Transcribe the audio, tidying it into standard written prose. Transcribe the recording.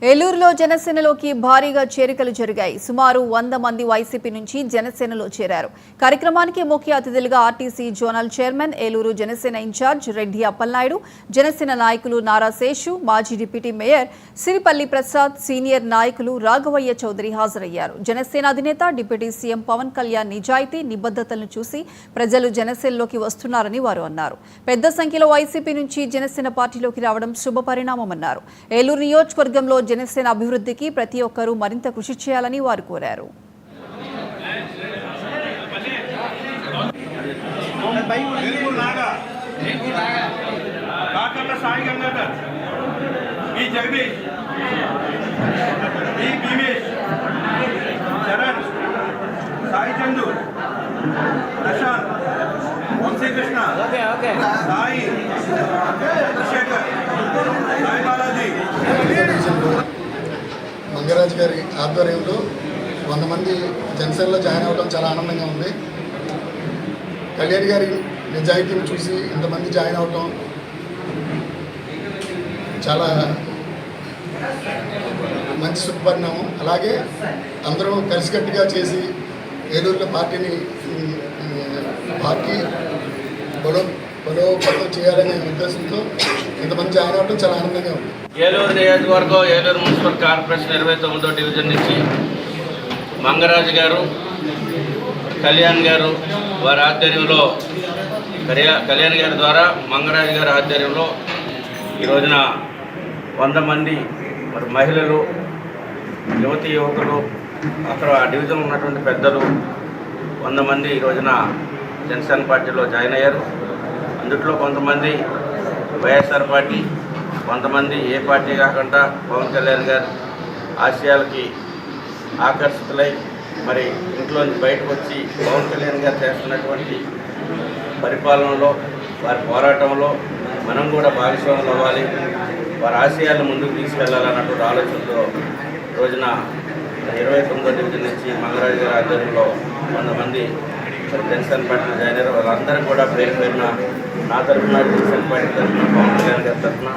ఏలూరులో జనసేనలోకి భారీగా చేరికలు జరిగాయి. సుమారు 100 మంది వైసీపీ నుంచి జనసేనలో చేరారు. కార్యక్రమానికి ముఖ్య అతిథులుగా RTC zonal chairman, Eluru Janasena incharge Reddy Appalanaidu, Janasena నాయకులు నారా శేషు, మాజీ deputy mayor Siripalli Prasad, senior నాయకులు రాఘవయ్య చౌదరి హాజరయ్యారు. జనసేన అధినేత డిప్యూటీ సీఎం పవన్ కళ్యాణ్ నిజాయితీ, నిబద్ధతలను చూసి ప్రజలు జనసేనలోకి వస్తున్నారని వారు అన్నారు. పెద్ద సంఖ్యలో వైసీపీ నుంచి జనసేన పార్టీలోకి రావడం శుభపరిణామమన్నారు. ఏలూరు నియోజకవర్గంలో జనసేన అభివృద్ధికి ప్రతి ఒక్కరూ మరింత కృషి చేయాలని వారు కోరారు. మంగరాజు గారి ఆధ్వర్యంలో 100 మంది జనసేనలో జాయిన్ అవ్వడం చాలా ఆనందంగా ఉంది. కళ్యాణ్ గారి నిజాయితీని చూసి ఇంతమంది జాయిన్ అవ్వడం చాలా మంచి శుభపరిణామం. అలాగే అందరూ కలిసికట్టుగా చేసి ఏలూరులో పార్టీ బలోపేతం చేయాలనే ఉద్దేశంతో ఇంతమంది జాయిన్ అవ్వడం చాలా ఆనందంగా ఉంది. ఏలూరు నియోజకవర్గం ఏలూరు మున్సిపల్ కార్పొరేషన్ 29వ డివిజన్ నుంచి మంగరాజు గారు, కళ్యాణ్ గారు వారి ఆధ్వర్యంలో, కళ్యాణ్ గారి ద్వారా మంగరాజు గారి ఆధ్వర్యంలో ఈ రోజున 100 మంది మరి మహిళలు, యువతీ యువకులు, అక్కడ ఆ డివిజన్ ఉన్నటువంటి పెద్దలు 100 మంది ఈ రోజున జనసేన పార్టీలో జాయిన్ అయ్యారు. అందుట్లో కొంతమంది వైఎస్ఆర్ పార్టీ, కొంతమంది ఏ పార్టీ కాకుండా పవన్ కళ్యాణ్ గారి ఆశయాలకి ఆకర్షితులై మరి ఇంట్లోంచి బయటకు వచ్చి పవన్ కళ్యాణ్ గారు చేస్తున్నటువంటి పరిపాలనలో, వారి పోరాటంలో మనం కూడా భాగస్వాములు అవ్వాలి, వారి ఆశయాలను ముందుకు తీసుకెళ్లాలన్నటువంటి ఆలోచనతో రోజున 29వ డివిజన్ నుంచి మంగరాజు గారి ఆధ్వర్యంలో 100 మంది జనసేన పార్టీలో జాయిన్ అయ్యారు. వాళ్ళందరూ కూడా పేరు పేరున నా తరఫున, జనసేన పార్టీ తరఫున, పవన్ కళ్యాణ్ గారి తరఫున